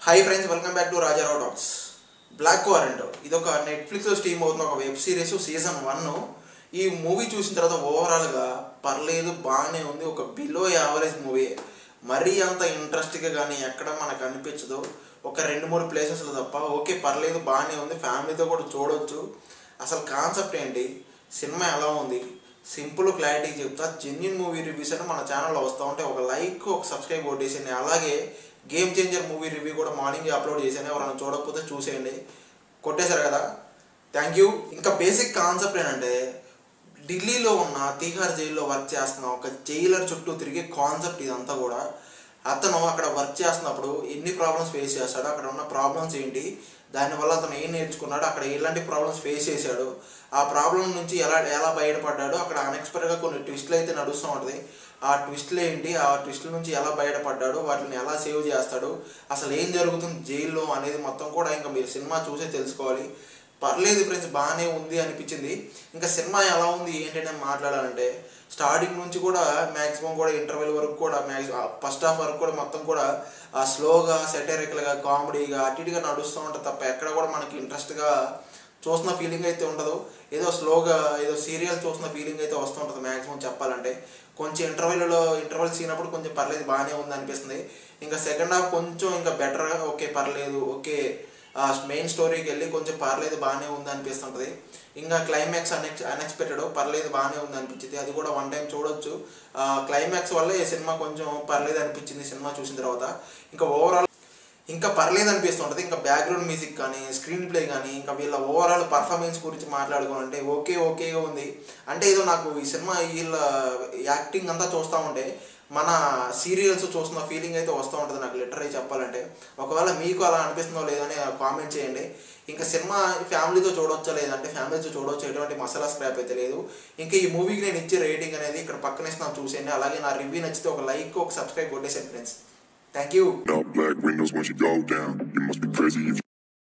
Hi friends, welcome back to Rajarao talks. Black warrant ఇది ఒక నెట్ఫ్లిక్స్లో స్ట్రీమ్ అవుతున్న ఒక వెబ్ సిరీస్ సీజన్ 1. ఈ మూవీ చూసిన తర్వాత ఓవరాల్గా పర్లేదు, బాగానే ఉంది. ఒక బిలో యావరేజ్ మూవీ, మరీ అంత ఇంట్రెస్ట్గా కానీ ఎక్కడ మనకు అనిపించదు. ఒక 2-3 ప్లేసెస్లో తప్ప ఓకే పర్లేదు, బాగానే ఉంది. ఫ్యామిలీతో కూడా చూడవచ్చు. అసలు కాన్సెప్ట్ ఏంటి, సినిమా ఎలా ఉంది, సింపుల్ క్లారిటీ చెప్తా. జెన్యూన్ మూవీ రివ్యూస్ అని మన ఛానల్లో వస్తూ ఉంటే ఒక లైక్, ఒక సబ్స్క్రైబ్ కొట్టేసింది. అలాగే గేమ్ చేంజర్ మూవీ రివ్యూ కూడా మార్నింగ్ అప్లోడ్ చేశాను. ఎవరైనా చూడకపోతే చూసేయండి. కొట్టేశారు కదా, థ్యాంక్ యూ. ఇంకా బేసిక్ కాన్సెప్ట్ ఏంటంటే, ఢిల్లీలో ఉన్న తీహార్ జైల్లో వర్క్ చేస్తున్న ఒక జైలర్ చుట్టూ తిరిగే కాన్సెప్ట్ ఇదంతా కూడా. అతను అక్కడ వర్క్ చేస్తున్నప్పుడు ఎన్ని ప్రాబ్లమ్స్ ఫేస్ చేస్తాడు, అక్కడ ఉన్న ప్రాబ్లమ్స్ ఏంటి, దానివల్ల అతను ఏం నేర్చుకున్నాడు, అక్కడ ఎలాంటి ప్రాబ్లమ్స్ ఫేస్ చేశాడు, ఆ ప్రాబ్లం నుంచి ఎలా బయటపడ్డాడు, అక్కడ అన్ఎక్స్పెక్టెడ్గా కొన్ని ట్విస్ట్లు అయితే నడుస్తూ ఉంటుంది. ఆ ట్విస్ట్లు ఏంటి, ఆ ట్విస్ట్ల నుంచి ఎలా బయటపడ్డాడు, వాటిని ఎలా సేవ్ చేస్తాడు, అసలు ఏం జరుగుతుంది జైల్లో అనేది మొత్తం కూడా ఇంకా మీరు సినిమా చూసే తెలుసుకోవాలి. పర్లేదు ఫ్రెండ్స్, బాగానే ఉంది అనిపించింది. ఇంకా సినిమా ఎలా ఉంది ఏంటంటే మాట్లాడాలంటే, స్టార్టింగ్ నుంచి కూడా మ్యాక్సిమం కూడా ఇంటర్వెల్ వరకు కూడా ఫస్ట్ హాఫ్ వరకు కూడా మొత్తం కూడా స్లోగా, సెటరికల్గా, కామెడీగా అటు ఇటుగా నడుస్తూ ఉంటుంది తప్ప ఎక్కడ కూడా మనకి ఇంట్రెస్ట్గా చూస్తున్న ఫీలింగ్ అయితే ఉండదు. ఏదో స్లోగా ఏదో సీరియల్ చూస్తున్న ఫీలింగ్ అయితే వస్తూ ఉంటుంది మ్యాక్సిమం చెప్పాలంటే. కొంచెం ఇంటర్వెల్ సీనప్పుడు కొంచెం పర్లేదు, బాగానే ఉంది అనిపిస్తుంది. ఇంకా సెకండ్ హాఫ్ కొంచెం ఇంకా బెటర్గా ఓకే పర్లేదు, ఓకే మెయిన్ స్టోరీకి వెళ్ళి కొంచెం పర్లేదు, బాగానే ఉంది అనిపిస్తుంటుంది. ఇంకా క్లైమాక్స్ అన్ఎక్స్పెక్టెడ్, పర్లేదు బాగానే ఉంది అనిపించింది. అది కూడా వన్ టైం చూడొచ్చు. క్లైమాక్స్ వల్ల ఈ సినిమా కొంచెం పర్లేదు అనిపించింది సినిమా చూసిన తర్వాత. ఇంకా ఓవరాల్ ఇంకా పర్లేదు అనిపిస్తుంటుంది. ఇంకా బ్యాక్గ్రౌండ్ మ్యూజిక్ కానీ, స్క్రీన్ ప్లే కానీ, ఇంకా వీళ్ళ ఓవరాల్ పర్ఫార్మెన్స్ గురించి మాట్లాడుకోవాలంటే ఓకేగా ఉంది. అంటే ఏదో నాకు ఈ సినిమా వీళ్ళ యాక్టింగ్ అంతా చూస్తూ ఉంటే మన సీరియల్స్ చూస్తున్న ఫీలింగ్ అయితే వస్తూ ఉంటుంది నాకు లిటరరీ చెప్పాలంటే. ఒకవేళ మీకు అలా అనిపిస్తుందో లేదని కామెంట్ చేయండి. ఇంకా సినిమా ఫ్యామిలీతో చూడొచ్చా లేదంటే ఫ్యామిలీతో చూడవచ్చు, ఎటువంటి మసాలా స్క్రాప్ అయితే లేదు. ఇంకా ఈ మూవీకి నేను ఇచ్చే రేటింగ్ అనేది ఇక్కడ పక్కన ఇస్తున్నాను చూసేయండి. అలాగే నా రివ్యూ నచ్చితే ఒక లైక్, ఒక సబ్స్క్రైబ్ కొట్టేసేయండి friends. Thank you. Black windows once you go down. You must be crazy if